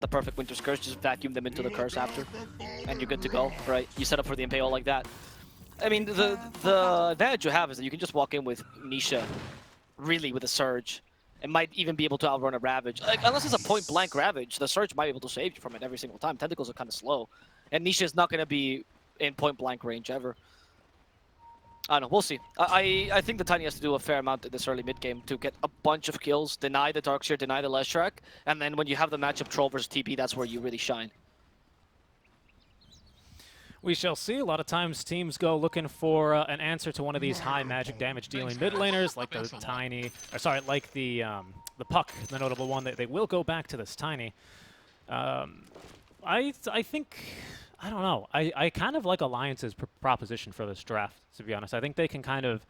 the perfect Winter's Curse, just vacuum them into the curse after, and you're good to go, right? You set up for the Impale like that. I mean, the advantage you have is that you can just walk in with Nisha, really with a Surge, and might even be able to outrun a Ravage. Like, unless it's a point-blank Ravage, the Surge might be able to save you from it every single time. Tentacles are kind of slow, and Nisha is not going to be in point-blank range ever. I don't know, we'll see. I think the Tiny has to do a fair amount in this early mid-game to get a bunch of kills, deny the Darkseer, deny the Leshrac, and then when you have the matchup Troll versus TP, that's where you really shine. We shall see. A lot of times teams go looking for an answer to one of these high magic damage dealing mid laners, like the Tiny, or sorry, like the Puck, the notable one. They will go back to this Tiny. I think, I don't know. I kind of like Alliance's proposition for this draft, to be honest. I think they can kind of,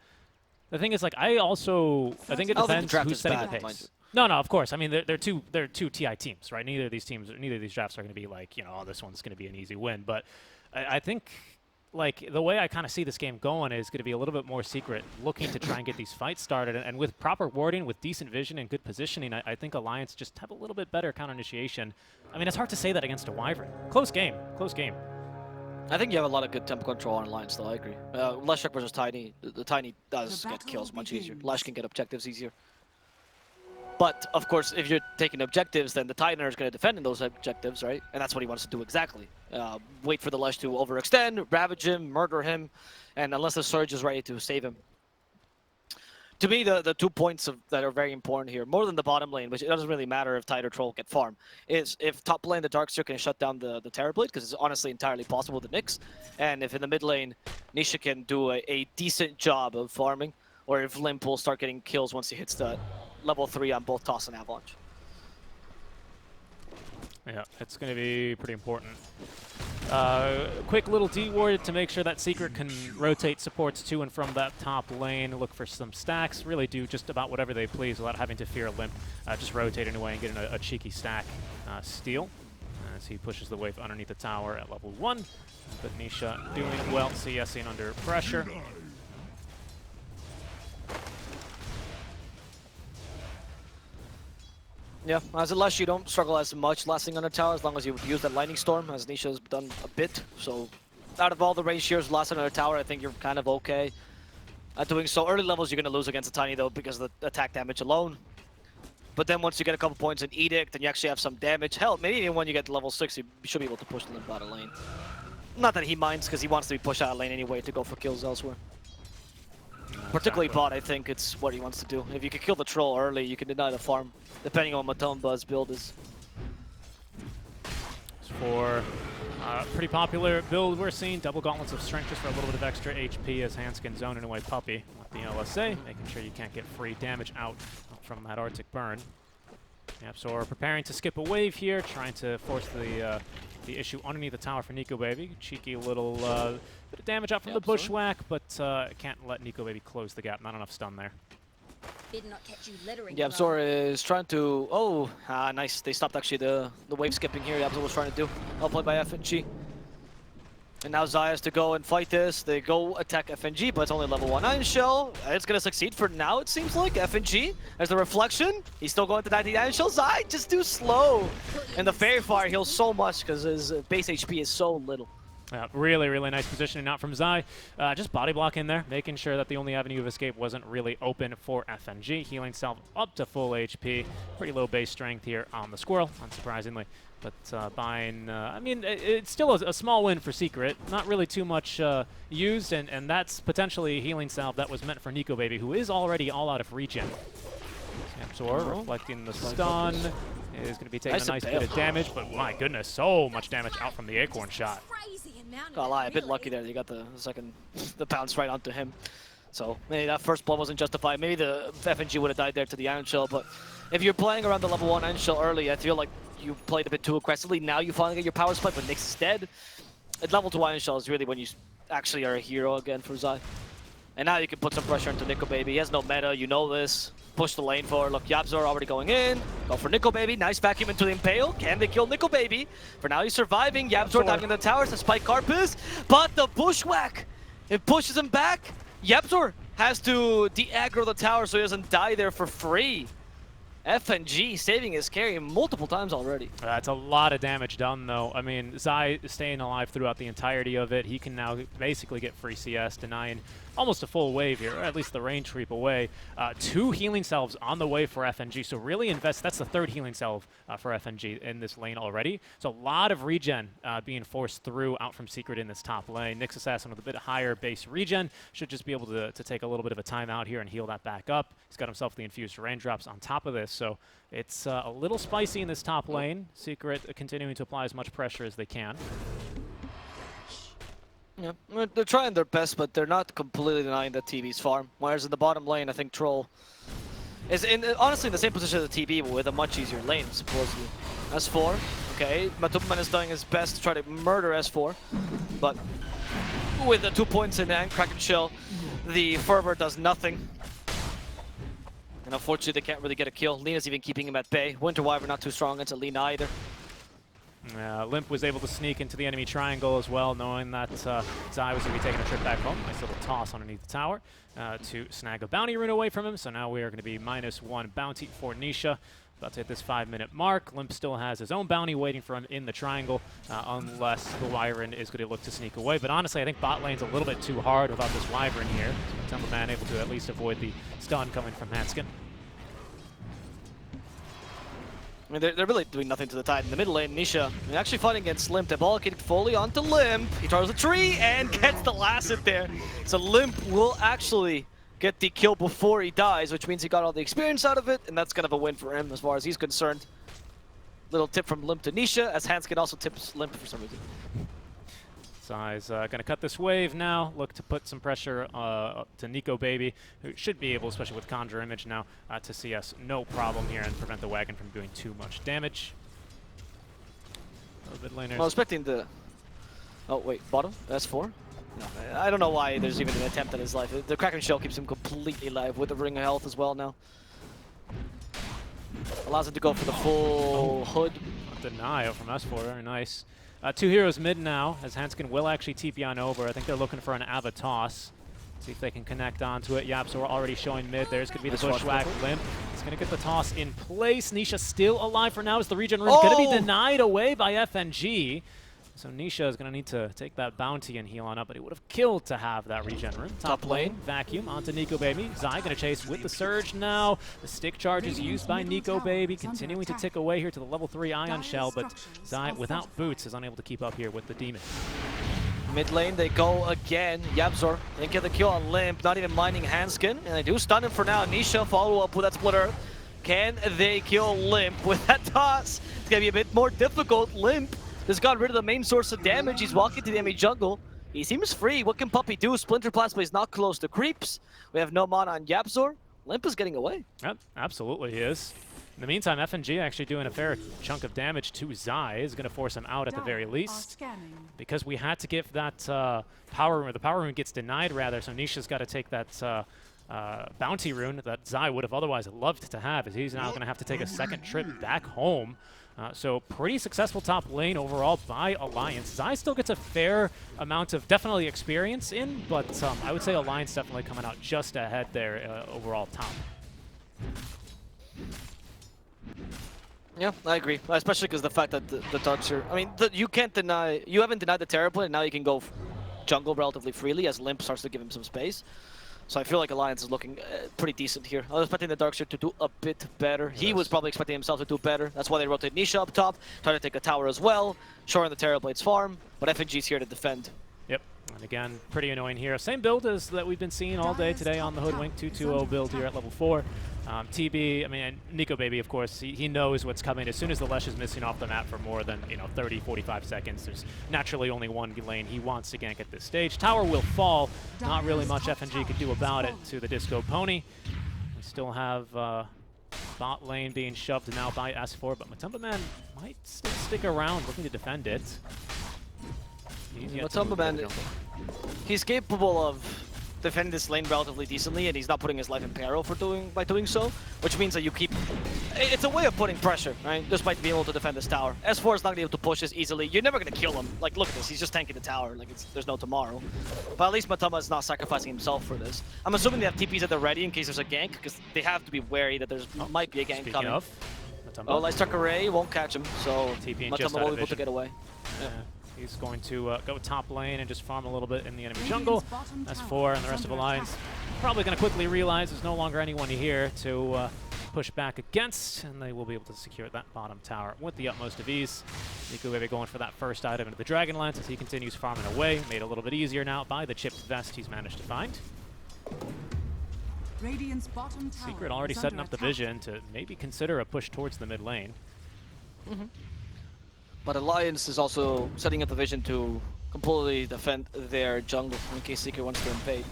the thing is, like, I think it depends who's setting the pace. No, of course. I mean, they're two TI teams, right? Neither of these drafts are going to be like, you know, oh, this one's going to be an easy win. But I think, like, the way I kind of see this game going is going to be a little bit more secret, looking to try and get these fights started. And with proper warding, with decent vision and good positioning, I think Alliance just have a little bit better counter initiation. I mean, it's hard to say that against a Wyvern. Close game. Close game. I think you have a lot of good tempo control on Alliance, though. I agree. Leshrac versus Tiny, the Tiny does get kills much easier. Lesh can get objectives easier. But, of course, if you're taking objectives, then the Titiner is going to defend in those objectives, right? And that's what he wants to do exactly. Wait for the Lesh to overextend, ravage him, murder him, and unless the Surge is ready to save him. To me, the 2 points that are very important here, more than the bottom lane, which it doesn't really matter if Tide or Troll get farm, is if top lane the Darkseer can shut down the Terrorblade, because it's honestly entirely possible with the Nyx, and if in the mid lane, Nisha can do a decent job of farming, or if Limp will start getting kills once he hits the level 3 on both Toss and Avalanche. Yeah, it's going to be pretty important. Quick little D-ward to make sure that Secret can rotate supports to and from that top lane, look for some stacks, really do just about whatever they please without having to fear Limp, just rotating away and getting a cheeky stack steal as he pushes the wave underneath the tower at level 1. But Nisha doing well, CSing under pressure. Yeah, as a Lush, you don't struggle as much lasting under tower as long as you use that Lightning Storm, as Nisha has done a bit. So, out of all the range tiers lasting under tower, I think you're kind of okay at doing so. Early levels, you're going to lose against the Tiny, though, because of the attack damage alone. But then once you get a couple points in Edict, and you actually have some damage, hell, maybe even when you get to level 6, you should be able to push the Limp out of lane. Not that he minds, because he wants to be pushed out of lane anyway to go for kills elsewhere. Particularly bot, I think it's what he wants to do. If you can kill the troll early, you can deny the farm, depending on what Matomba's build is. For a pretty popular build we're seeing, double gauntlets of strength just for a little bit of extra HP as Hanskin zoning away Puppey with the LSA, making sure you can't get free damage out from that Arctic burn. Yep, so we're preparing to skip a wave here, trying to force the issue underneath the tower for Nico Baby. Cheeky little bit of damage out from the bushwhack, but can't let Nico Baby close the gap. Not enough stun there. Yabzor is trying to... Oh, nice. They stopped actually the wave skipping here. Yabzor was trying to do. Well played by FNG. And now Xayah has to go and fight this. They go attack FNG, but it's only level 1 Iron Shell. It's going to succeed for now, it seems like. FNG, there's the reflection. He's still going to 99 Iron Shell. Xayah just too slow. And the Fairy Fire heals so much because his base HP is so little. Really, really nice positioning out from Xayah. Just body block in there, making sure that the only avenue of escape wasn't really open for FNG. Healing self up to full HP. Pretty low base strength here on the Squirrel, unsurprisingly. But buying, I mean, it's still a small win for Secret. Not really too much used, and that's potentially a healing salve that was meant for Nico Baby, who is already all out of regen. Absorb, reflecting the stun. Is going to be taking a nice bit of damage, but my goodness, so much damage out from the Acorn shot. Gotta lie, a bit lucky there. You got the bounce right onto him. So maybe that first blood wasn't justified. Maybe the FNG would have died there to the Iron Shell, but if you're playing around the level 1 Iron Shell early, I feel like you played a bit too aggressively. Now you finally get your power spike, but Nyx is dead. At level 2 Iron Shell is really when you actually are a hero again for Xayah. And now you can put some pressure into Nico Baby. He has no meta, you know this. Push the lane forward. Look, Yabzor already going in. Go for Nico Baby. Nice vacuum into the Impale. Can they kill Nico Baby? For now, he's surviving. Yabzor diving in the towers to spike Carpus. But the bushwhack, it pushes him back. Yabzor has to de-aggro the tower so he doesn't die there for free. FNG saving his carry multiple times already. That's a lot of damage done, though. I mean, Zai staying alive throughout the entirety of it. He can now basically get free CS, denying almost a full wave here, or at least the range creep away. 2 healing salves on the way for FNG, so really invest. That's the 3rd healing salve for FNG in this lane already. So a lot of regen being forced through out from Secret in this top lane. Nyx Assassin with a bit higher base regen should just be able to take a little bit of a timeout here and heal that back up. He's got himself the infused raindrops on top of this, so it's a little spicy in this top lane. Secret continuing to apply as much pressure as they can. Yeah, they're trying their best, but they're not completely denying that TB's farm. Whereas in the bottom lane, I think Troll is honestly in the same position as the TB, but with a much easier lane, supposedly. S4, okay, Matumban is doing his best to try to murder S4, but with the 2 points in and Kraken Shell, the Fervor does nothing. And unfortunately, they can't really get a kill. Lina's even keeping him at bay. Winter Wyvern not too strong against Lina either. Limp was able to sneak into the enemy triangle as well, knowing that Zai was going to be taking a trip back home. Nice little toss underneath the tower to snag a bounty rune away from him. So now we are going to be -1 bounty for Nisha. About to hit this 5-minute mark. Limp still has his own bounty waiting for him in the triangle, unless the Wyvern is going to look to sneak away. But honestly, I think bot lane's a little bit too hard without this Wyvern here. So Templeman able to at least avoid the stun coming from Hanskin. I mean, they're really doing nothing to the Tide in the middle lane. Nisha actually fighting against Limp. The ball getting fully onto Limp. He throws the tree and gets the last hit there. So Limp will actually get the kill before he dies, which means he got all the experience out of it, and that's kind of a win for him as far as he's concerned. Little tip from Limp to Nisha, as Hanskin also tips Limp for some reason. Zai's going to cut this wave now, look to put some pressure to Nico Baby, who should be able, especially with Conjure Image now, to CS no problem here and prevent the wagon from doing too much damage. Mid laners. Well, expecting the... Oh, wait, bottom? S4? No, I don't know why there's even an attempt at his life. The Kraken Shell keeps him completely alive with the Ring of Health as well now. Allows him to go for the full hood. Deny from S4, very nice. 2 heroes mid now, as Hanskin will actually TP on over. I think they're looking for an Ava toss. See if they can connect onto it. Yep, so we're already showing mid. There's going to be the Bushwhack Limp. He's going to get the toss in place. Nisha still alive for now as the regen room is going to be denied away by FNG. So Nisha is going to need to take that bounty and heal on up, but he would have killed to have that regen room. Top lane, vacuum onto Nico Baby. Zai going to chase with the surge now. The stick charge is used by Nico Baby, continuing to tick away here to the level 3 Ion Shell, but Zai, without boots, is unable to keep up here with the Demon. Mid lane, they go again. Yabzor didn't get the kill on Limp, not even minding Hanskin, and they do stun him for now. Nisha follow up with that splitter. Can they kill Limp with that toss? It's going to be a bit more difficult. Limp just got rid of the main source of damage. He's walking to the enemy jungle. He seems free. What can Puppey do? Splinter Plasma is not close to creeps. We have no mana on Yapzor. Limp is getting away. Yep, absolutely he is. In the meantime, FNG actually doing a fair chunk of damage to Zai. Is going to force him out at the very least. Because we had to give that power rune, the power rune gets denied rather, so Nisha's got to take that bounty rune that Zai would have otherwise loved to have, as he's now going to have to take a second trip back home. So pretty successful top lane overall by Alliance. Zai still gets a fair amount of definitely experience in, but I would say Alliance definitely coming out just ahead there overall top. Yeah, I agree. Especially because the fact that the Darkseer, I mean, you can't deny, you haven't denied the Terror Plate, and now you can go jungle relatively freely as Limp starts to give him some space. So I feel like Alliance is looking pretty decent here. I was expecting the Darkseer to do a bit better. Yes. He was probably expecting himself to do better. That's why they rotate Nisha up top, try to take a tower as well, shoring the Terrorblades farm, but FNG's here to defend. Yep, and again, pretty annoying here. Same build as that we've been seeing all day today on the Hoodwink, 2-2-0 build here at level 4. TB, I mean, and Nico Baby, of course, he knows what's coming. As soon as the Lesh is missing off the map for more than 30, 45 seconds, there's naturally only one lane he wants to gank at this stage. Tower will fall. Not really much FNG could do about it to the Disco Pony. We still have bot lane being shoved now by S4, but Matumba Man might still stick around looking to defend it. Matumba Man, he's capable of defend this lane relatively decently, and he's not putting his life in peril by doing so, which means that you keep it's a way of putting pressure, right? Despite being able to defend this tower. S4 is not going to be able to push this easily. You're never going to kill him. Like, look at this. He's just tanking the tower. Like, there's no tomorrow. But at least Matamba is not sacrificing himself for this. I'm assuming they have TPs at the ready in case there's a gank, because they have to be wary that there might be a gank coming. Of, oh, Light Struck Array won't catch him, so Matamba will be able to get away. Yeah. He's going to go top lane and just farm a little bit in the enemy jungle. S4 and the rest of Alliance probably going to quickly realize there's no longer anyone here to push back against, and they will be able to secure that bottom tower with the utmost of ease. Nigma going for that first item into the Dragonlance as he continues farming away. Made a little bit easier now by the chipped vest he's managed to find. Secret already setting up the vision to maybe consider a push towards the mid lane. But Alliance is also setting up the vision to completely defend their jungle in case Secret wants to invade.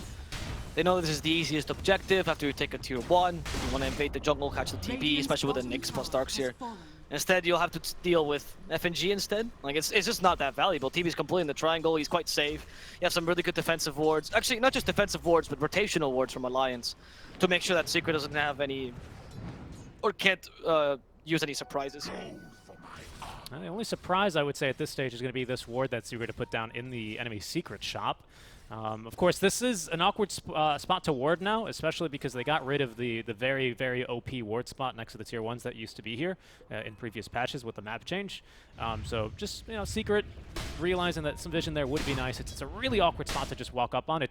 They know this is the easiest objective after you take a tier 1. You want to invade the jungle, catch the TP, especially with the Nyx plus Darkseer. Instead, you'll have to deal with FNG instead. Like, it's just not that valuable. TP's completely in the triangle, he's quite safe. You have some really good defensive wards. Actually, not just defensive wards, but rotational wards from Alliance to make sure that Secret doesn't have any, or can't use any surprises. The only surprise I would say at this stage is going to be this ward that Secret to put down in the enemy secret shop. Of course, this is an awkward spot to ward now, especially because they got rid of the very, very OP ward spot next to the tier 1s that used to be here in previous patches with the map change. So just, Secret realizing that some vision there would be nice. It's a really awkward spot to just walk up on.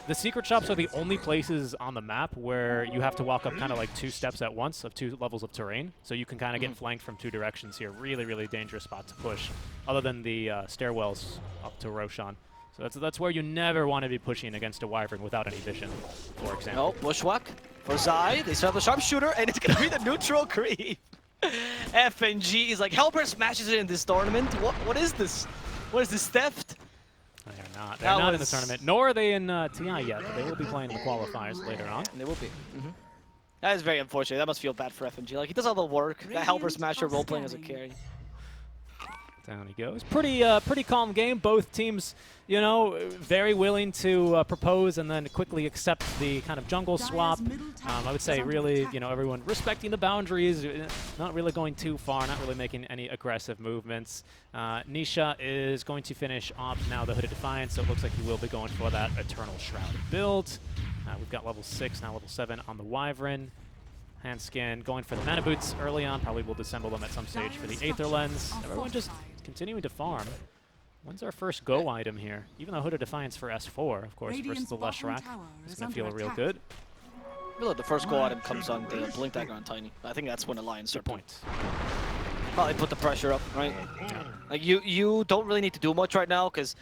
The secret shops are the only places on the map where you have to walk up kind of like 2 steps at once of 2 levels of terrain. So you can kind of get flanked from 2 directions here. Really, really dangerous spot to push, other than the stairwells up to Roshan. So that's where you never want to be pushing against a Wyvern without any vision, for example. No, Bushwhack for Zai. They set up the Sharpshooter, and it's going to be the neutral creep. FNG is like, Helper smashes it in this tournament. What is this? What is this theft? They're not. They're not in the tournament, nor are they in TI yet. But they will be playing in the qualifiers later on. They will be. That is very unfortunate. That must feel bad for FNG. Like, he does all the work. That Helper Smasher role-playing as a carry. Down he goes. Pretty calm game. Both teams, very willing to propose and then quickly accept the kind of jungle swap. I would say really, everyone respecting the boundaries, not really going too far, not really making any aggressive movements. Nisha is going to finish off now the Hooded Defiance, so it looks like he will be going for that Eternal Shroud build. We've got level 6, now level 7 on the Wyvern. Handskin going for the mana boots early on, probably will disassemble them at some stage for the Aether Lens. Everyone just continuing to farm. When's our first go item here? Even though Hooded Defiance for S4, of course, versus the Leshrac. It's going to feel real good. I feel like the first go item comes on the Blink Dagger on Tiny. I think that's when Alliance start point. Probably put the pressure up, right? Like you don't really need to do much right now, because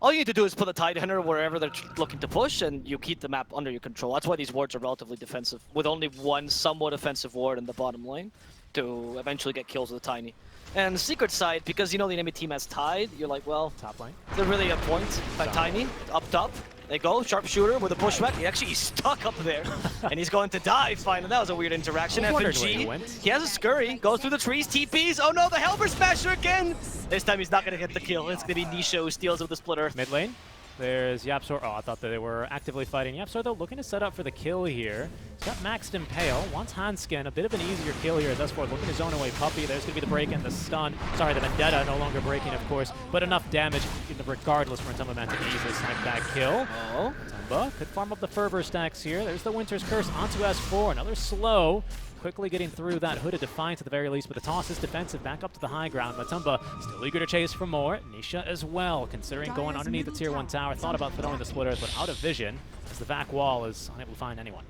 all you need to do is put the Tidehunter wherever they're looking to push, and you keep the map under your control. That's why these wards are relatively defensive, with only one somewhat offensive ward in the bottom lane to eventually get kills with the Tiny. And the secret side, because the enemy team has Tide, you're like, well, top lane. They're really at point by Tiny, up top. They go, Sharpshooter with a pushback. He's stuck up there, and he's going to die finally. That was a weird interaction. FNG, he has a scurry, goes through the trees, TPs. Oh no, the Helper Smasher again! This time he's not going to get the kill. It's going to be Nisha who steals with the Split Earth. Mid lane, there's YapzOr. Oh, I thought that they were actively fighting. YapzOr, though, looking to set up for the kill here. He's got maxed Impale, wants Handskin, a bit of an easier kill here as S4 looking to zone away Puppey. There's going to be the break-in, the stun. Sorry, the Vendetta no longer breaking, of course, but enough damage regardless for Ntumba Man to easily snipe that kill. Oh. Ntumba could farm up the Fervor stacks here. There's the Winter's Curse onto S4, another slow. Quickly getting through that Hooded Defiance at the very least, but the toss is defensive back up to the high ground. Ntumba still eager to chase for more. Nisha as well, considering going underneath the tier 1 tower. Thought about throwing the Split Earth, but out of vision as the vac wall is unable to find anyone.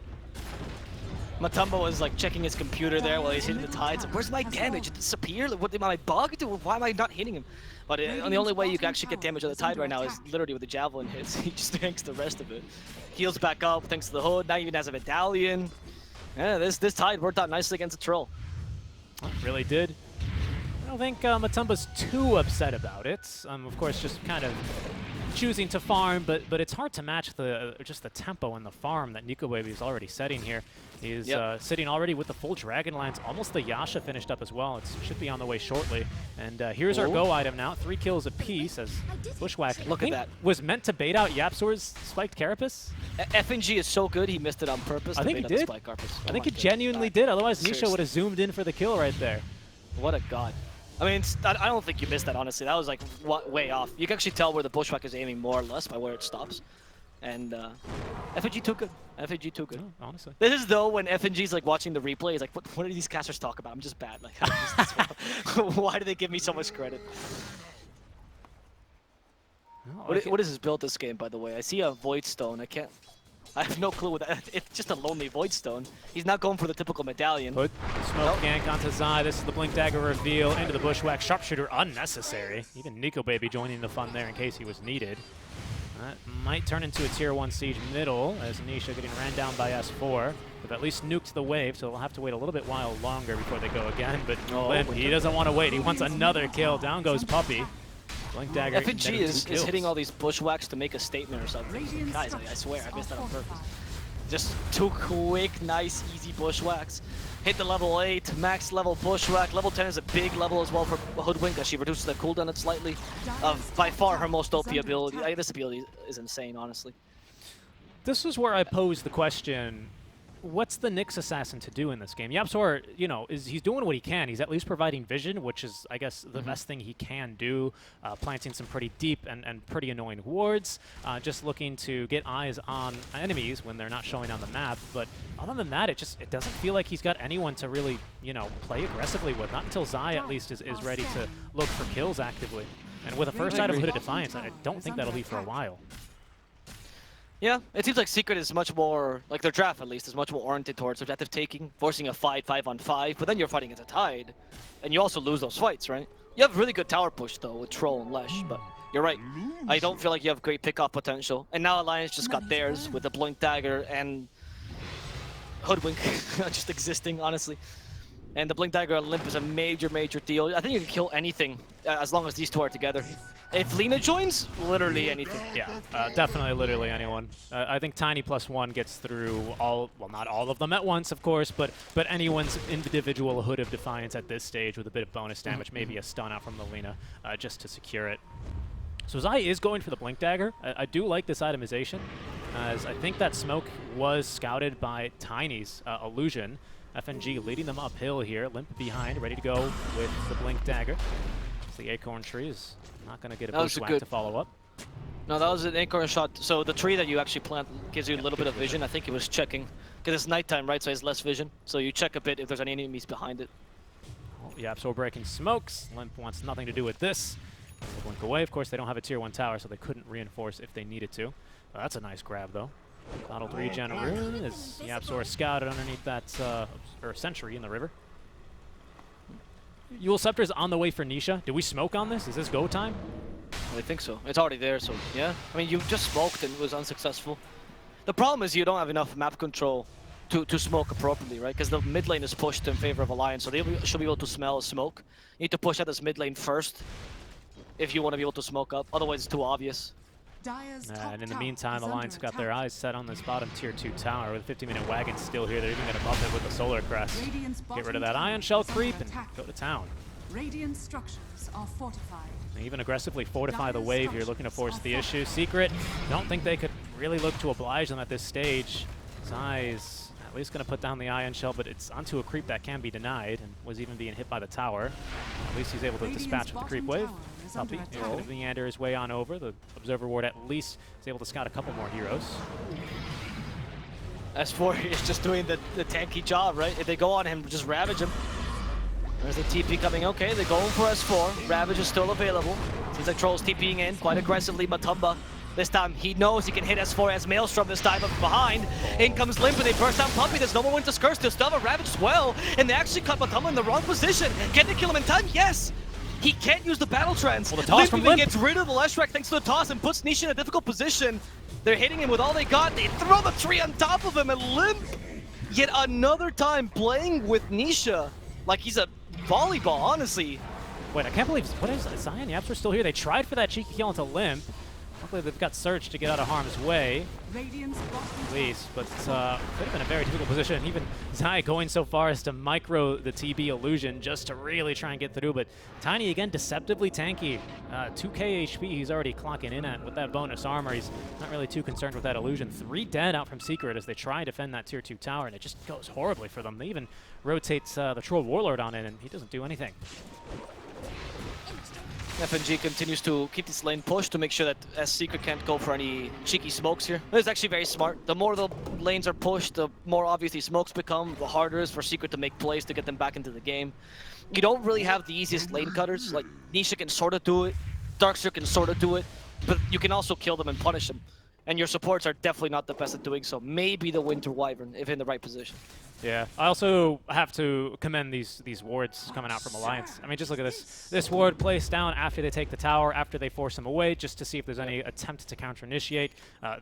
Ntumba was like checking his computer there while he's hitting the tides. Where's my damage? Did it disappear? What, am I bugged? Why am I not hitting him? But the only way you can actually get damage on the tide right now is literally with the javelin hits. He just tanks the rest of it. Heals back up thanks to the hood. Now even has a medallion. Yeah, this tide worked out nicely against the Troll. It really did. I don't think Matumba's too upset about it. Of course, just kind of choosing to farm, but it's hard to match just the tempo and the farm that Nigma is already setting here. He's sitting already with the full Dragonlance. Almost the Yasha finished up as well. It should be on the way shortly. And here's our go item now. 3 kills apiece as Bushwhack Look at that. was meant to bait out YapzOr's spiked Carapace. FNG is so good, he missed it on purpose. I think he did. I think he genuinely did. Otherwise, Nisha would have zoomed in for the kill right there. What a god. I mean, I don't think you missed that, honestly. That was like way off. You can actually tell where the Bushwhack is aiming more or less by where it stops. And FNG too good. FNG too good. Oh, honestly. This is though when FNG's like watching the replay, he's like, what do these casters talk about? I'm just bad. Like, why do they give me so much credit? Oh, what is his build this game, by the way? I see a Void Stone. I have no clue what that. It's just a lonely Void Stone. He's not going for the typical medallion. Put the smoke gank onto Zai. This is the Blink Dagger reveal into the Bushwhack. Sharpshooter unnecessary. Even Nico Baby joining the fun there in case he was needed. That might turn into a tier 1 siege middle as Nisha getting ran down by S4. But at least nuked the wave, so they'll have to wait a little bit while longer before they go again. But Limp, he doesn't want to wait. He wants another kill. Down goes Puppy. Blink Dagger. FNG is hitting all these Bushwhacks to make a statement or something. Guys, I swear, I missed that on purpose. Just 2 quick, nice, easy Bushwhacks. Hit the level 8, max level Bushwhack. Level 10 is a big level as well for Hoodwink as she reduces the cooldown slightly. By far her most OP ability. This ability is insane, honestly. This is where I pose the question, what's the Nyx Assassin to do in this game? YapzOr, you know, he's doing what he can. He's at least providing vision, which is, I guess, the best thing he can do. Planting some pretty deep and pretty annoying wards. Just looking to get eyes on enemies when they're not showing on the map. But other than that, it doesn't feel like he's got anyone to really, you know, play aggressively with. Not until Zai, at least, is ready to look for kills actively. And with a first item Hooded Defiance, I don't think that'll be for a while. Yeah, it seems like Secret is much more, like their draft at least, is much more oriented towards objective taking, forcing a fight 5-on-5, but then you're fighting as a Tide, and you also lose those fights, right? You have really good tower push though with Troll and Lesh, but you're right. I don't feel like you have great pickoff potential. And now Alliance just got theirs with the Blink Dagger and Hoodwink just existing, honestly. And the Blink Dagger and Limp is a major, major deal. I think you can kill anything as long as these two are together. If Lina joins, literally anything. Yeah, definitely literally anyone. I think Tiny +1 gets through all, well, not all of them at once, of course, but anyone's individual Hood of Defiance at this stage with a bit of bonus damage, maybe a stun out from the Lina just to secure it. So Zai is going for the Blink Dagger. I do like this itemization, as I think that smoke was scouted by Tiny's Illusion. FNG leading them uphill here, Limp behind, ready to go with the Blink Dagger. The Acorn Tree is not going to get a Bushwhack to follow up. No, that was an Acorn shot. So the tree that you actually plant gives you a little bit of vision. I think he was checking. Because it's nighttime, right? So he has less vision. So you check a bit if there's any enemies behind it. Oh, yeah, so breaking smokes. Limp wants nothing to do with this. They'll blink away. Of course, they don't have a tier 1 tower, so they couldn't reinforce if they needed to. That's a nice grab, though. Bottled regen rune as YapzOr scouted underneath that or sentry in the river. Yule Scepter's on the way for Nisha. Did we smoke on this? Is this go time? I think so. It's already there, so yeah. I mean, you just smoked and it was unsuccessful. The problem is you don't have enough map control to smoke appropriately, right? Because the mid lane is pushed in favor of Alliance, so they should be able to smell smoke. You need to push out this mid lane first if you want to be able to smoke up. Otherwise, it's too obvious. And in the meantime, Alliance got their eyes set on this bottom tier 2 tower with a 50-minute wagon still here. They're even going to bump it with the Solar Crest. Get rid of that Ion Shell creep and go to town. Radiant structures are fortified. And even aggressively fortify the wave here, looking to force the issue. Secret, don't think they could really look to oblige them at this stage. Zai's at least going to put down the Ion Shell, but it's onto a creep that can be denied and was even being hit by the tower. At least he's able to dispatch with the creep wave. Puppy is going to meander his way on over. The Observer Ward at least is able to scout a couple more heroes. S4 is just doing the tanky job, right? If they go on him, just ravage him. There's the TP coming. Okay, they're going for S4. Ravage is still available. Seems like Troll's TPing in quite aggressively. Matumba, this time he knows he can hit S4 as Maelstrom this time up behind. In comes Limp and they burst down Puppy. There's no more Winter's Curse. They'll still have a Ravage as well. And they actually cut Matumba in the wrong position. Can they kill him in time? Yes! He can't use the battle trance. Well, the toss from Limp gets rid of the Leshrac thanks to the toss and puts Nisha in a difficult position. They're hitting him with all they got. They throw the tree on top of him and Limp yet another time playing with Nisha like he's a volleyball, honestly. Wait, I can't believe, what is Zai and YapzOr still here? They tried for that cheeky kill into Limp. Luckily, they've got Surge to get out of harm's way, Radiant's at least, but could have been a very difficult position. Even Zai going so far as to micro the TB illusion just to really try and get through, but Tiny, again, deceptively tanky. 2k HP he's already clocking in at with that bonus armor. He's not really too concerned with that illusion. 3 dead out from Secret as they try and defend that tier 2 tower, and it just goes horribly for them. They even rotates the Troll Warlord on it, and he doesn't do anything. FNG continues to keep this lane pushed to make sure that S Secret can't go for any cheeky smokes here. It's actually very smart. The more the lanes are pushed, the more obvious these smokes become, the harder it is for Secret to make plays to get them back into the game. You don't really have the easiest lane cutters. Like, Nisha can sort of do it, Darkseer can sort of do it, but you can also kill them and punish them. And your supports are definitely not the best at doing so. Maybe the Winter Wyvern, if in the right position. Yeah, I also have to commend these wards coming out from Alliance. I mean, just look at this. This ward placed down after they take the tower, after they force him away, just to see if there's any attempt to counter-initiate.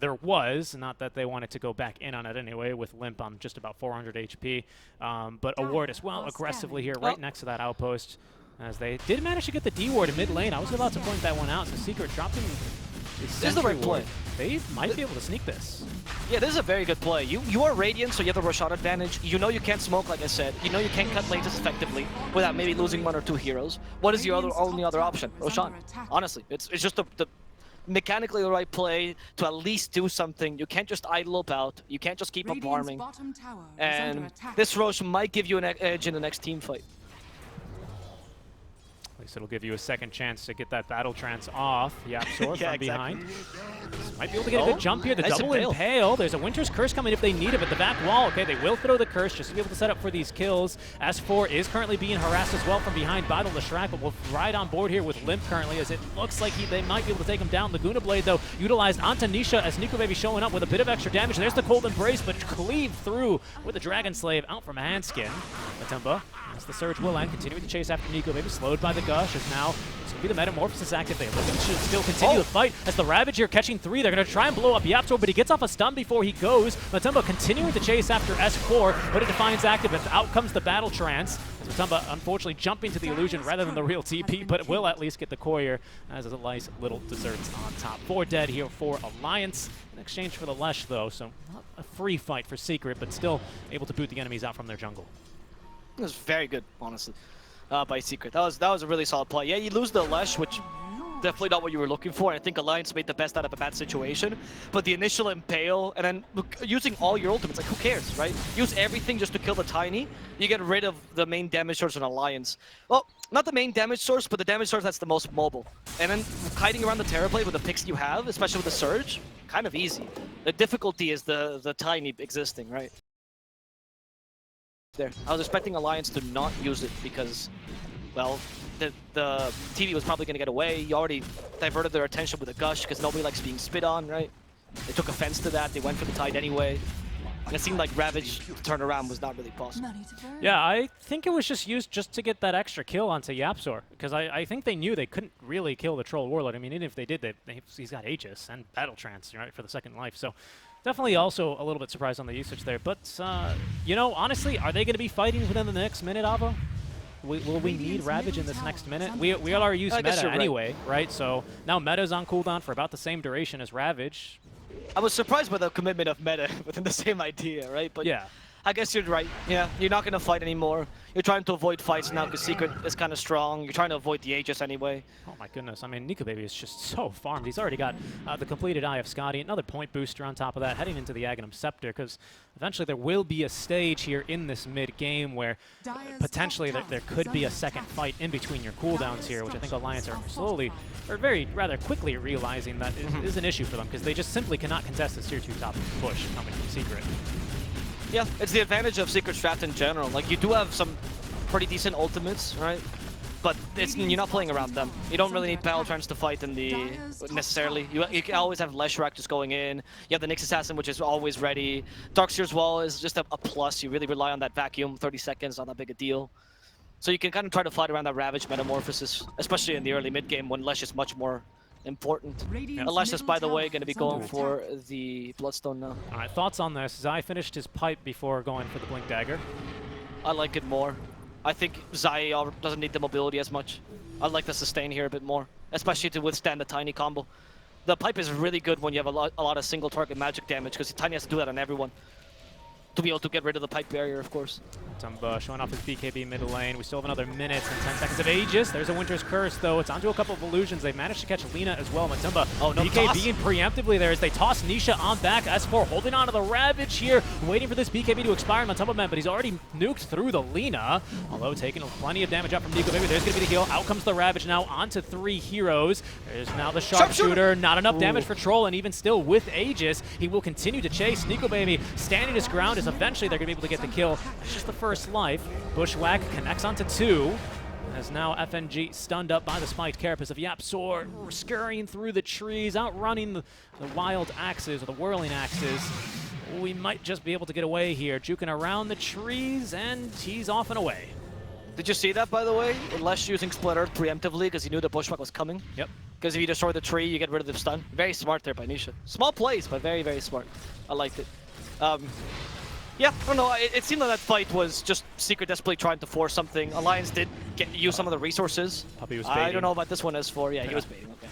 There was, not that they wanted to go back in on it anyway, with Limp on just about 400 HP. But a ward as well, aggressively here, right next to that outpost. As they did manage to get the D ward in mid lane. I was about to point that one out, so Secret dropping this is the right play. They might be able to sneak this. Yeah, this is a very good play. You are Radiant, so you have the rush out advantage. You know you can't smoke, like I said. You know you can't cut lanes effectively without maybe losing 1 or 2 heroes. What is your only other option? Roshan. Honestly, it's just the mechanically the right play to at least do something. You can't just idle about. You can't just keep up farming. And this Rosh might give you an edge in the next team fight. At least it'll give you a second chance to get that battle trance off Yapzor from behind. Might be able to get a good jump here. The double impale. There's a Winter's Curse coming if they need it, but the back wall, okay, they will throw the curse just to be able to set up for these kills. S4 is currently being harassed as well from behind by the Leshrac, but we'll ride on board here with Limp currently as it looks like they might be able to take him down. Laguna Blade, though, utilized onto Nisha as Nico Baby showing up with a bit of extra damage. There's the Cold Embrace, but cleaved through with the Dragon Slave out from Handskin. Matumba, as the Surge will end, continuing to chase after Nico Baby, slowed by the Gush, as now it's going to be the Metamorphosis active. They should still continue the fight as the Ravage here catching 3. They're going to try and blow up Yapzor, but he gets off a stun before he goes. Matumba continuing to chase after S4, but it Defiance active, and out comes the Battle Trance. Matumba unfortunately jumping to the illusion rather than the real TP, but will at least get the courier as a nice little desserts on top. 4 dead here for Alliance in exchange for the Lesh, though, so not a free fight for Secret, but still able to boot the enemies out from their jungle. It was very good, honestly, by Secret. That was a really solid play. Yeah, you lose the Lesh, which definitely not what you were looking for. I think Alliance made the best out of a bad situation, but the initial impale and then using all your ultimates, like who cares, right? Use everything just to kill the Tiny. You get rid of the main damage source in Alliance. Well, not the main damage source, but the damage source that's the most mobile. And then kiting around the Terrorblade with the picks you have, especially with the Surge, kind of easy. The difficulty is the Tiny existing, right? There. I was expecting Alliance to not use it because, well, the TV was probably going to get away. You already diverted their attention with a Gush because nobody likes being spit on, right? They took offense to that. They went for the Tide anyway. And it seemed like Ravage turnaround was not really possible. Yeah, I think it was just used just to get that extra kill onto Yapzor, because I think they knew they couldn't really kill the Troll Warlord. I mean, even if they did, he's got Aegis and Battle Trance, right, for the second life. So definitely also a little bit surprised on the usage there. But, you know, honestly, are they going to be fighting within the next minute, Avo? Will we need Ravage in this next minute? We are used meta anyway, right? So now meta's on cooldown for about the same duration as Ravage. I was surprised by the commitment of meta within the same idea, right? But yeah, I guess you're right. Yeah, you're not going to fight anymore. You're trying to avoid fights now because Secret is kind of strong. You're trying to avoid the Aegis anyway. Oh my goodness. I mean, Nico Baby is just so farmed. He's already got the completed Eye of Scotty, another point booster on top of that, heading into the Aghanim Scepter, because eventually there will be a stage here in this mid-game where potentially there could be a second fight in between your cooldowns here, which I think Alliance are slowly, or rather quickly realizing that is an issue for them, because they just simply cannot contest this tier 2 top push coming from Secret. Yeah, it's the advantage of Secret Strat in general. Like, you do have some pretty decent ultimates, right? But you're not playing around them. You don't really need Battle Trance to fight in the necessarily. You can always have Leshrac just going in. You have the Nyx Assassin, which is always ready. Darkseer as well is just a plus. You really rely on that vacuum. 30 seconds, not that big a deal. So you can kind of try to fight around that Ravage Metamorphosis, especially in the early mid-game when Lesh is much more important. Lesh is, by the way, going to be going for the Bloodstone now. All right, thoughts on this? Zai finished his pipe before going for the Blink Dagger. I like it more. I think Zai doesn't need the mobility as much. I like the sustain here a bit more, especially to withstand the Tiny combo. The pipe is really good when you have a lot of single target magic damage, because Tiny has to do that on everyone to be able to get rid of the pipe barrier, of course. Tundra showing off his BKB mid lane. We still have another minute and 10 seconds of Aegis. There's a Winter's Curse, though. It's onto a couple of illusions. They've managed to catch Lina as well. Matumba BKBing preemptively there as they toss Nisha on back. S4 holding on to the Ravage here, waiting for this BKB to expire on Matumba Man, but he's already nuked through the Lina, although taking plenty of damage out from Nico Baby. There's going to be the heal. Out comes the Ravage now onto 3 heroes. There's now the Sharpshooter. Not enough damage for Troll, and even still with Aegis, he will continue to chase. Nico Baby standing his ground as eventually they're going to be able to get the kill. That's just the first life. Bushwhack connects onto 2. As now FNG stunned up by the spiked carapace of YapzOr, scurrying through the trees, outrunning the wild axes or the whirling axes. We might just be able to get away here, juking around the trees, and he's off and away. Did you see that, by the way? Lesh using Split Earth preemptively because he knew the Bushwhack was coming. Yep. Because if you destroy the tree, you get rid of the stun. Very smart there by Nisha. Small plays, but very, very smart. I liked it. Yeah, I don't know. It seemed like that fight was just Secret desperately trying to force something. Alliance did use some of the resources. Puppy was baiting. I don't know about this one S4. Yeah, he was baiting. Okay.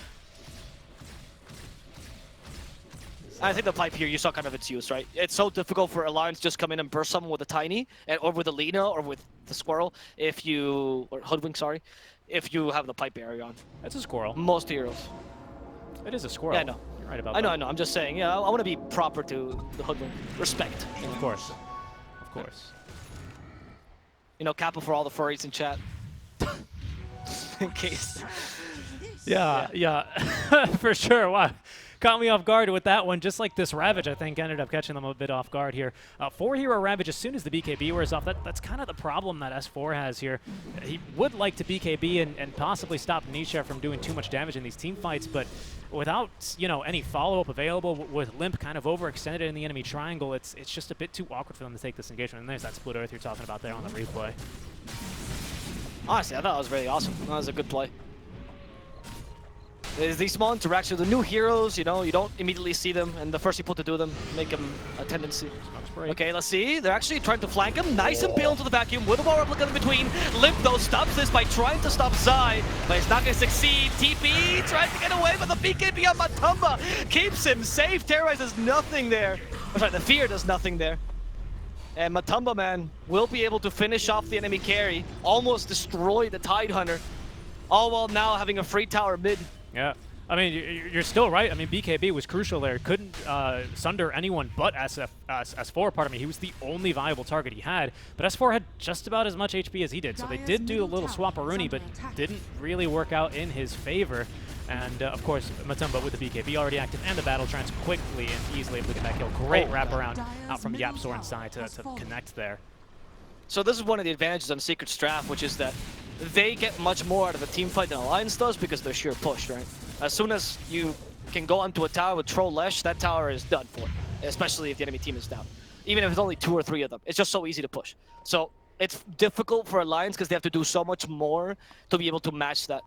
I think the pipe here, you saw kind of its use, right? It's so difficult for Alliance to just come in and burst someone with a Tiny, or with a Lina, or with the Squirrel, or Hoodwink, sorry, if you have the pipe barrier on. That's a Squirrel. Most heroes. It is a Squirrel. Yeah, I know. You're right about that. I know. I'm just saying, yeah, I want to be proper to the Hoodwink. Respect. Of course. Of course. You know, Kappa for all the furries in chat. In case. Yeah, for sure. Wow. Caught me off guard with that one, just like this Ravage, I think, ended up catching them a bit off guard here. 4-hero Ravage, as soon as the BKB wears off, that's kind of the problem that S4 has here. He would like to BKB and possibly stop Nisha from doing too much damage in these team fights, but without, you know, any follow-up available, with Limp kind of overextended in the enemy triangle, it's just a bit too awkward for them to take this engagement. And there's that Split Earth you're talking about there on the replay. Honestly, I thought it was really awesome. That was a good play. There's these small interactions, the new heroes, you know, you don't immediately see them, and the first people to do them make them a tendency. Okay, let's see. They're actually trying to flank him. Nice and peel into the vacuum with a more replica in between. Limp, though, stops this by trying to stop Zai, but he's not going to succeed. TP tries to get away, but the BKB on Matumba keeps him safe. Terrorize does nothing there. I'm sorry, the Fear does nothing there. And Matumba, man, will be able to finish off the enemy carry, almost destroy the Tidehunter, all while now having a free tower mid. Yeah, I mean, you're still right. I mean, BKB was crucial there. Couldn't sunder anyone but S4, pardon me. He was the only viable target he had. But S4 had just about as much HP as he did. So they did do a little swapperoonie, but didn't really work out in his favor. And, of course, Matumba with the BKB already active and the battle trance quickly and easily able to get that kill. Great wraparound out from YapzOr inside to connect there. So this is one of the advantages on Secret's draft, which is that they get much more out of a team fight than Alliance does because they're sheer push, right? As soon as you can go onto a tower with Troll Lesh, that tower is done for, especially if the enemy team is down. Even if it's only 2 or 3 of them, it's just so easy to push. So it's difficult for Alliance because they have to do so much more to be able to match that.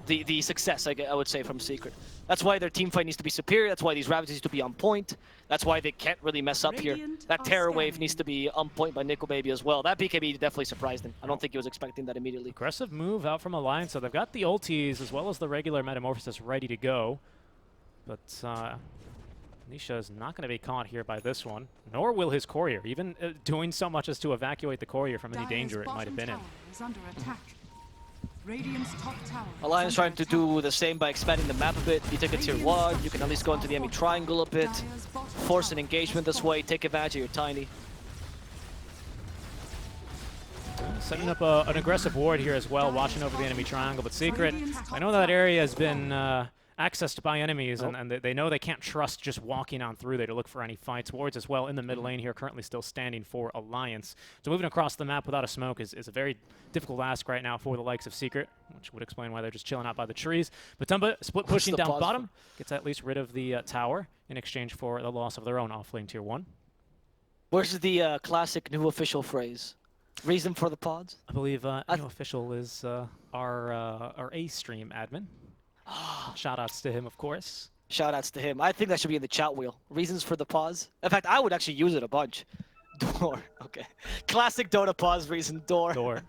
The success, I would say, from Secret. That's why their team fight needs to be superior. That's why these Ravages need to be on point. That's why they can't really mess up here. That Terror Wave needs to be on point by Nico Baby as well. That BKB definitely surprised him. I don't think he was expecting that immediately. Aggressive move out from Alliance. So they've got the ultis as well as the regular Metamorphosis ready to go. But Nisha is not going to be caught here by this one, nor will his courier, even doing so much as to evacuate the courier from any danger it might have been in. Alliance trying to do the same by expanding the map a bit. You take a tier 1, you can at least go into the enemy triangle a bit, force an engagement this way, take advantage of your Tiny. Setting up an aggressive ward here as well, watching over the enemy triangle, but Secret, I know that area has been accessed by enemies, and they know they can't trust just walking on through there to look for any fights. Wards as well in the mid lane here, currently still standing for Alliance. So moving across the map without a smoke is a very difficult ask right now for the likes of Secret, which would explain why they're just chilling out by the trees. But Tumba split pushing down bottom, gets at least rid of the tower in exchange for the loss of their own offlane tier 1. Where's the classic new official phrase? Reason for the pods? I believe new official is our A-stream admin. Shoutouts to him, of course. Shoutouts to him. I think that should be in the chat wheel. Reasons for the pause. In fact, I would actually use it a bunch. Door. Okay. Classic Dota pause reason. Door. Door.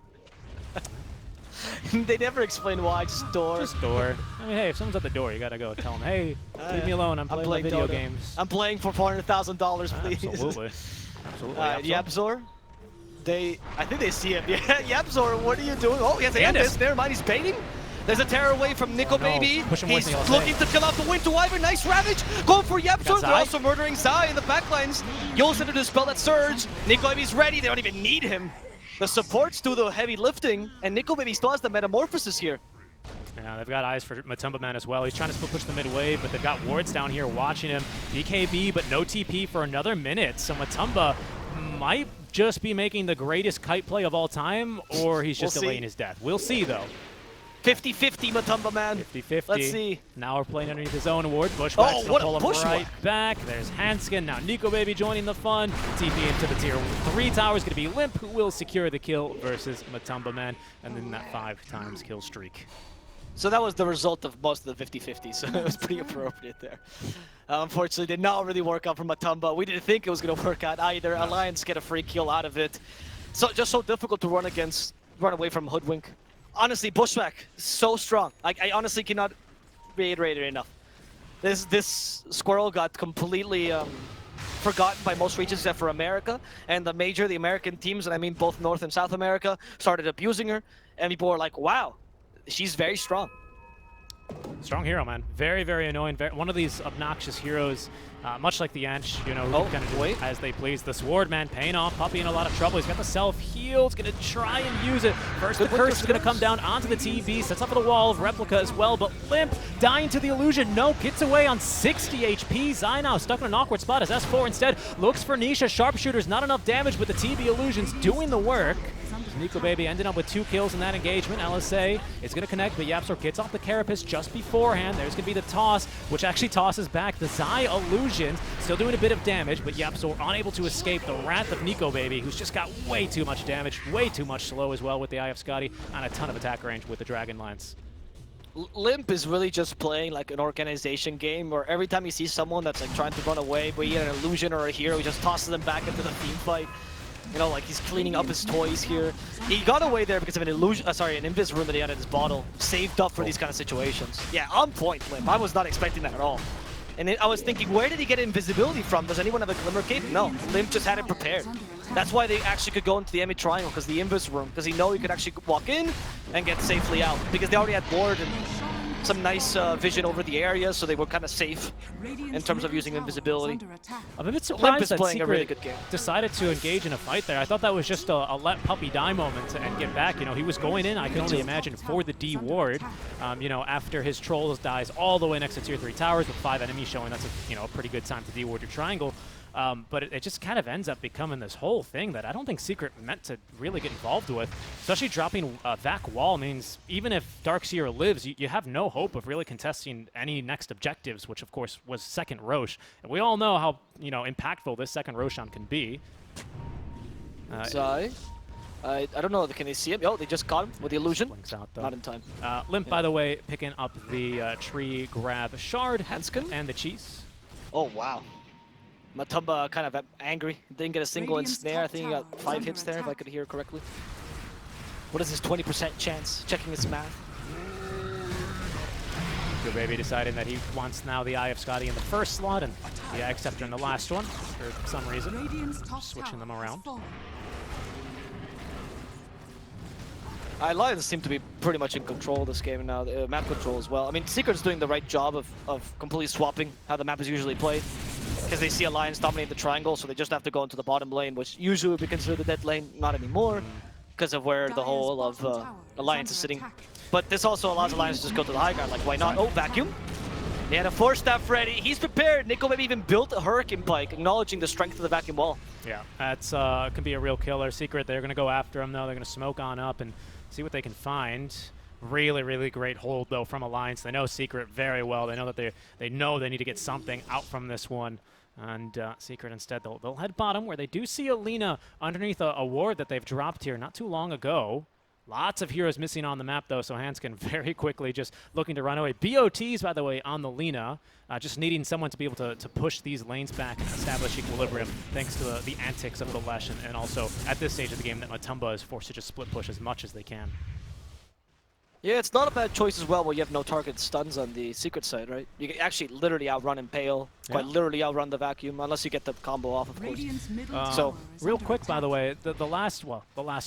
They never explain why, just door. Just door. I mean, hey, if someone's at the door, you gotta go tell them, hey, leave me alone, I'm playing my video DOTA. games. I'm playing for $400,000, please. Absolutely. Absolutely. Yapzor, I think they see him. Yeah, Yapzor, what are you doing? Oh, he has Andis. Never mind, he's baiting. There's a tear away from Nico Baby. He's looking to kill off the Winter Wyvern. Nice Ravage. Going for Yapzor. They're also murdering Zai in the backlines. Yol's to dispel that surge. Nico Baby's ready. They don't even need him. The supports do the heavy lifting, and Nico Baby still has the metamorphosis here. Yeah, they've got eyes for Matumba Man as well. He's trying to split push the mid wave, but they've got wards down here watching him. BKB, but no TP for another minute. So Matumba might just be making the greatest kite play of all time, or he's just delaying his death. We'll see, though. 50-50 Matumba Man. 50-50. Let's see. Now we're playing underneath his own ward. Bushwhack's what a pull him bushwhack. right back. There's Hanskin. Now Nico Baby joining the fun. TP into the tier 3 tower is going to be Limp, who will secure the kill versus Matumba Man, and then that 5 times kill streak. So that was the result of most of the 50-50, so it was pretty appropriate there. Unfortunately, did not really work out for Matumba. We didn't think it was going to work out either. Alliance get a free kill out of it. So just so difficult to run away from Hoodwink. Honestly, Bushwhack, so strong. I honestly cannot reiterate it enough. This Squirrel got completely forgotten by most regions except for America. And the American teams, and I mean both North and South America, started abusing her. And people were like, wow, she's very strong. Strong hero, man. Very, very annoying. One of these obnoxious heroes, much like the Ench, you know, who can kind of do as they please. The Sword Man paying off. Puppey in a lot of trouble. He's got the self-heal. He's going to try and use it. First, the curse is going to come down onto the TB. Sets up for the wall of Replica as well. But Limp dying to the illusion. No, gets away on 60 HP. Zai now stuck in an awkward spot as S4 instead looks for Nisha. Sharpshooters, not enough damage, but the TB illusions doing the work. Nico Baby ended up with 2 kills in that engagement. LSA is going to connect, but Yapzor gets off the Carapace just beforehand. There's going to be the toss, which actually tosses back the Zai illusions. Still doing a bit of damage, but Yapzor unable to escape the wrath of Nico Baby, who's just got way too much damage, way too much slow as well with the Eye of Scotty, and a ton of attack range with the Dragon Lance. Limp is really just playing like an organization game where every time you see someone that's like trying to run away, but he had an illusion or a hero, he just tosses them back into the team fight. You know, like he's cleaning up his toys here. He got away there because of an illusion, an Invis rune that he had in his bottle, saved up for these kind of situations. Yeah, on point, Limp. I was not expecting that at all. And I was thinking, where did he get invisibility from? Does anyone have a Glimmer Cape? No, Limp just had it prepared. That's why they actually could go into the Emmy Triangle, because the Invis room, because he knew he could actually walk in and get safely out, because they already had ward and some nice vision over the area, so they were kind of safe in terms of using invisibility. I'm a bit surprised that playing Secret a really good game. decided to engage in a fight there. I thought that was just a let Puppey die moment and get back. You know, he was going in, I can only imagine, for the D ward. You know, after his Trolls dies all the way next to tier 3 towers with 5 enemies showing, that's a pretty good time to D ward your triangle. But it just kind of ends up becoming this whole thing that I don't think Secret meant to really get involved with. Especially dropping Vac Wall means even if Darkseer lives, you have no hope of really contesting any next objectives, which of course was second Rosh. And we all know how impactful this second Roshan can be. Zai, I don't know, can they see him? Oh, they just caught him with the illusion. Blinks out, though. Not in time. Limp, by the way, picking up the tree grab shard Hanskin and the cheese. Oh, wow. Matumba kind of angry. Didn't get a single ensnare. I think he got 5 hits there, if I could hear correctly. What is his 20% chance? Checking his math. Good Baby deciding that he wants now the Eye of Scotty in the first slot and the Eye Acceptor in the last one for some reason. Switching them around. Alliance seem to be pretty much in control of this game now, map control as well. I mean, Secret's doing the right job of completely swapping how the map is usually played. Because they see Alliance dominate the triangle, so they just have to go into the bottom lane, which usually would be considered the dead lane, not anymore, because of where the whole of Alliance is sitting. But this also allows Alliance to just go to the high ground, like why not? Oh, vacuum. They had a 4-staff ready. He's prepared. Nico maybe even built a Hurricane Pike, acknowledging the strength of the vacuum wall. Yeah, that's can be a real killer. Secret, they're going to go after him, though. They're going to smoke on up and see what they can find. Really, really great hold, though, from Alliance. They know Secret very well. They know that they know they need to get something out from this one. And Secret instead, they'll head bottom, where they do see Alina underneath a ward that they've dropped here not too long ago. Lots of heroes missing on the map, though, so Hanskin very quickly just looking to run away. BOTs, by the way, on the Lina, just needing someone to be able to push these lanes back and establish equilibrium, thanks to the antics of the Lesh, and also at this stage of the game that Matumba is forced to just split push as much as they can. Yeah, it's not a bad choice as well where you have no target stuns on the secret side, right? You can actually literally outrun Impale, quite literally outrun the Vacuum, unless you get the combo off, of course. So, real quick, by the way, the last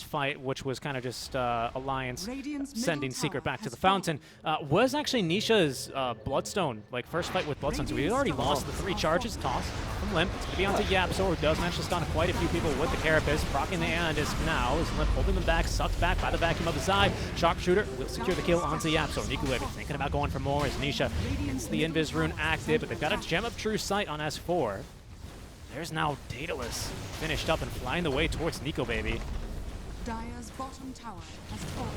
fight, which was kind of just Alliance sending Secret back to the Fountain, was actually Nisha's Bloodstone, like first fight with Bloodstone. So we had already lost the 3 charges, toss from Limp. It's going to be onto Yapso, who does manage to stun quite a few people with the Carapace, proccing the Andis now. Is Limp holding them back, sucked back by the Vacuum of the side. Sharpshooter will secure the kill onto Yapso. Nikulevi thinking about going for more as Nisha gets the Invis rune active, but they've got a Gem of True Sight on S4. There's now Daedalus finished up and flying the way towards Nico Baby. Dire's bottom tower has fallen.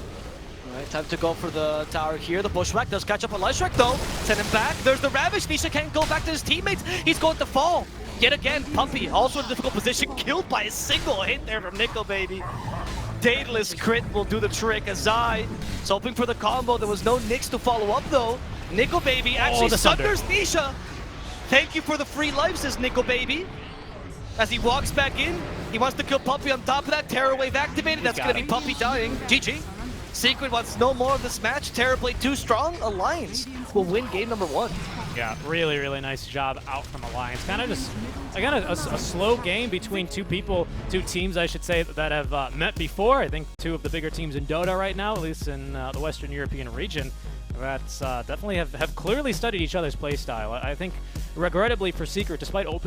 Alright, time to go for the tower here. The Bushwhack does catch up on Lyshrek though. Send him back. There's the Ravage. Nisha can't go back to his teammates. He's going to fall. Yet again, Pumpy also in a difficult position, killed by a single hit there from Nico Baby. Daedalus crit will do the trick. Azai is hoping for the combo. There was no Nyx to follow up though. Nico Baby actually sunders Nisha. Thank you for the free life, says Nico Baby. As he walks back in, he wants to kill Puppy on top of that. Terror Wave activated. That's going to be Puppy dying. GG. Secret wants no more of this match. Terror played too strong. Alliance will win game number 1. Yeah, really, really nice job out from Alliance. Kind of just, again, a slow game between two teams, I should say, that have met before. I think 2 of the bigger teams in Dota right now, at least in the Western European region, that definitely have clearly studied each other's playstyle. I think, regrettably for Secret, despite open